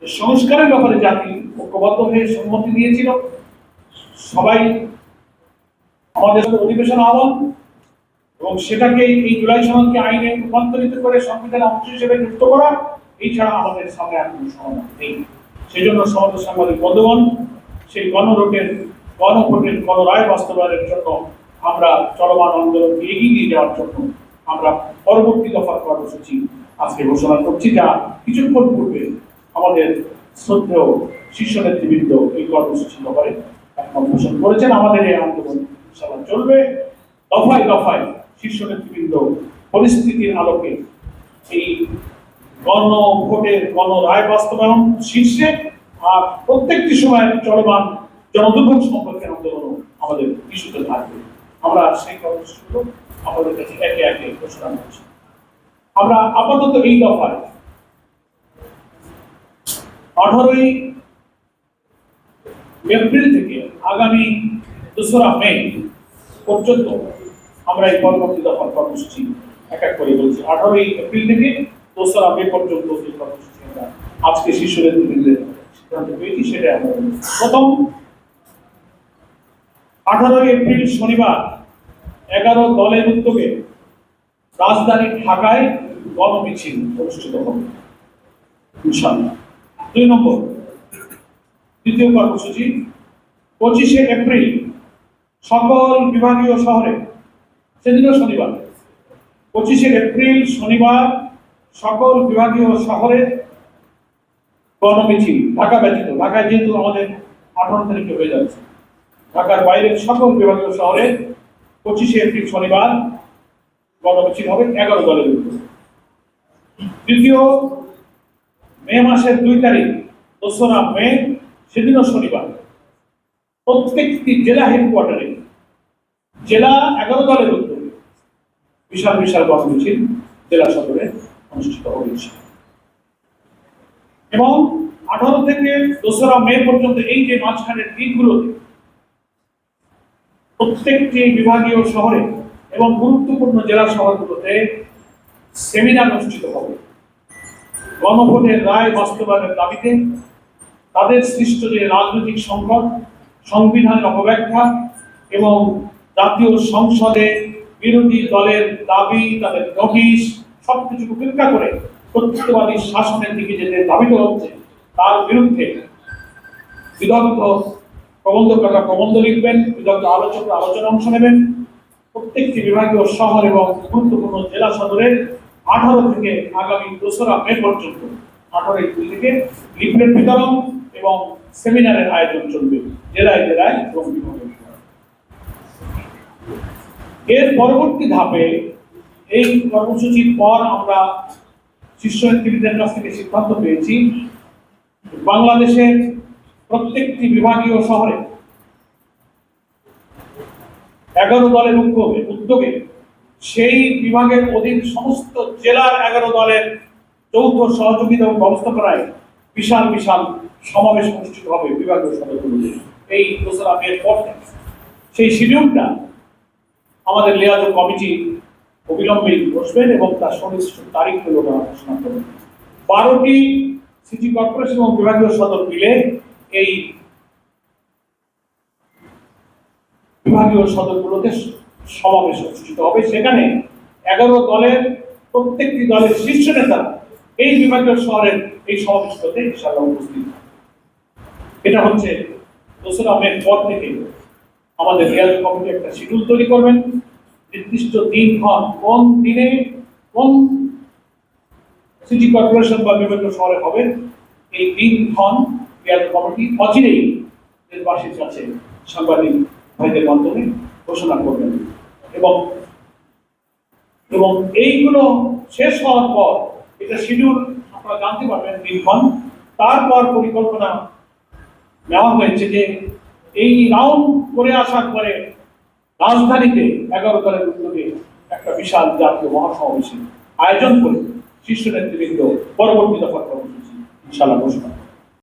সংস্কারের ব্যাপারে জাতি ঐক্যবদ্ধ হয়ে সম্মতি দিয়েছিল। সবাই আমাদের অধিবেশন আহ্বান এবং সেটাকে এই জুলাই সনদকে আইনে রূপান্তরিত করে সংবিধানের অংশ হিসেবে যুক্ত করা, এছাড়া আমাদের সামনে আর কোনো সমাধান নেই। সেই জন্য সমাজ সাংবাদিক বন্ধুগণ, সেই গণভোটের গণরায় বাস্তবায়নের জন্য আমরা চলমান আন্দোলনকে এগিয়ে নিয়ে যাওয়ার জন্য আমরা পরবর্তী দফার কর্মসূচি আজকে ঘোষণা করছি, যা কিছুক্ষণ পূর্বে আমাদের শ্রদ্ধেয় শীর্ষ নেতৃবৃন্দ এই কর্মসূচির ব্যাপারে একমত পোষণ করেছেন। আমাদের এই আন্দোলন ইনশাআল্লাহ চলবে দফায় দফায়। শীর্ষ নেতৃবৃন্দ পরিস্থিতির আলোকে এই গণভোটের গণরায় বাস্তবায়ন শীর্ষে আর প্রত্যেকটি সময় চলমান জনদুর্ভোগ সম্পর্কে আন্দোলন আমাদের ইস্যুতে থাকবে। আমরা সেই কর্মসূচিগুলো আমাদের কাছে একে একে ঘোষণা করছি। আমরা আপাতত এই দফায় 18ই এপ্রিল থেকে আগামী 2রা মে পর্যন্ত আমরা এই পরবর্তী দফার কর্মসূচি এক এক করে বলছি। 18ই এপ্রিল থেকে 2রা মে পর্যন্ত যে কর্মসূচি আমরা আজকে শীর্ষ নেতৃবৃন্দের সিদ্ধান্ত পেয়েছি সেটা আমরা প্রথম 18ই এপ্রিল শনিবার 11 দলের উদ্যোগে রাজধানী ঢাকায় গণমিছিল অনুষ্ঠিত হবে ইনশাআল্লাহ। 2 নম্বর দ্বিতীয় কর্মসূচি 25শে এপ্রিল সকল বিভাগীয় শহরে, সেদিনও শনিবার, 25শে এপ্রিল শনিবার সকল বিভাগীয় শহরে গণমিছিল, ঢাকা ব্যতীত। ঢাকায় যেহেতু আমাদের 18 তারিখে হয়ে যাচ্ছে, ঢাকার বাইরের সকল বিভাগীয় শহরে 25শে এপ্রিল শনিবার গণমিছিল হবে 11 দলের উদ্যোগে। দ্বিতীয় মে মাসের 2 তারিখ 2রা মে, সেদিনও শনিবার, প্রত্যেকটি জেলা হেডকোয়ার্টারে জেলা 11 দলের উদ্যোগে বিশাল বিশাল গণমিছিল জেলা সদরে অনুষ্ঠিত হবে। এবং 18 থেকে 2রা মে পর্যন্ত এই যে মাঝখানের দিনগুলোতে প্রত্যেকটি বিভাগীয় শহরে এবং গুরুত্বপূর্ণ জেলা শহরগুলোতে সেমিনার অনুষ্ঠিত হবে গণভোটের রায় বাস্তবায়নের দাবিতে। তাদের সৃষ্ট যে রাজনৈতিক সংকট, সংবিধানের অপব্যাখ্যা এবং জাতীয় সংসদে বিরোধী দলের দাবি, তাদের নোটিশ সবকিছু উপেক্ষা করে কর্তৃত্ববাদী শাসনের দিকে যেতে দাবিত হচ্ছে, তার বিরুদ্ধে বিদগ্ধ প্রবন্ধকরা প্রবন্ধ লিখবেন, বিদগ্ধ আলোচকরা আলোচনা অংশ নেবেন। প্রত্যেকটি বিভাগীয় শহর এবং গুরুত্বপূর্ণ জেলা সদরে 18 থেকে আগামী 2রা মে পর্যন্ত 18 এপ্রিল থেকে লিফলেট বিতরণ এবং সেমিনারের আয়োজন চলবে জেলায় জেলায় এবং বিভাগে। এর পরবর্তী ধাপে এই কর্মসূচির পর আমরা শীর্ষ নেতৃবৃন্দের কাছ থেকে সিদ্ধান্ত পেয়েছি বাংলাদেশের প্রত্যেকটি বিভাগীয় শহরে 11 দলের উদ্যোগে সেই বিভাগের অধীন সমস্ত জেলার 11 দলের যৌথ সহযোগিতা এবং ব্যবস্থাপনায় বিশাল বিশাল সমাবেশ অনুষ্ঠিত হবে বিভাগীয় সদরগুলোতে এই 2রা মে পর থেকে। সেই শিডিউলটা আমাদের লিয়াজত কমিটি অবিলম্বে বসবেন এবং তার সুনির্দিষ্ট তারিখগুলো ঘোষণা করবেন। 12টি সিটি কর্পোরেশন এবং বিভাগীয় সদর মিলে এই বিভাগীয় সদরগুলোতে সমাবেশ অনুষ্ঠিত হবে। সেখানে 11 দলের প্রত্যেকটি দলের শীর্ষ নেতা এই বিভাগীয় শহরের এই সমাবেশগুলোতে ইনশাআল্লাহ উপস্থিত। এটা হচ্ছে 2রা মে পর থেকে আমাদের লিয়াজত কমিটি একটা শিডিউল তৈরি করবেন, নির্দিষ্ট দিনক্ষণ কোন দিনে কোন সিটি কর্পোরেশন বা বিভাগীয় শহরে হবে এই দিনক্ষণ লিয়াজত কমিটি অচিরেই দেশবাসীর কাছে সাংবাদিক ভাইদের মাধ্যমে ঘোষণা করবেন। এবং এইগুলো শেষ হওয়ার পর এটা শিডিউল আপনারা জানতে পারবেন দিনক্ষণ। তারপর পরিকল্পনা নেওয়া হয়েছে যে এই রাউন্ড করে আসার পরে রাজধানীতে 11 দলের উদ্যোগে একটা বিশাল জাতীয় মহাসমাবেশের আয়োজন করে শীর্ষ নেতৃবৃন্দ পরবর্তী দফার কর্মসূচি ইনশাআল্লাহ ঘোষণা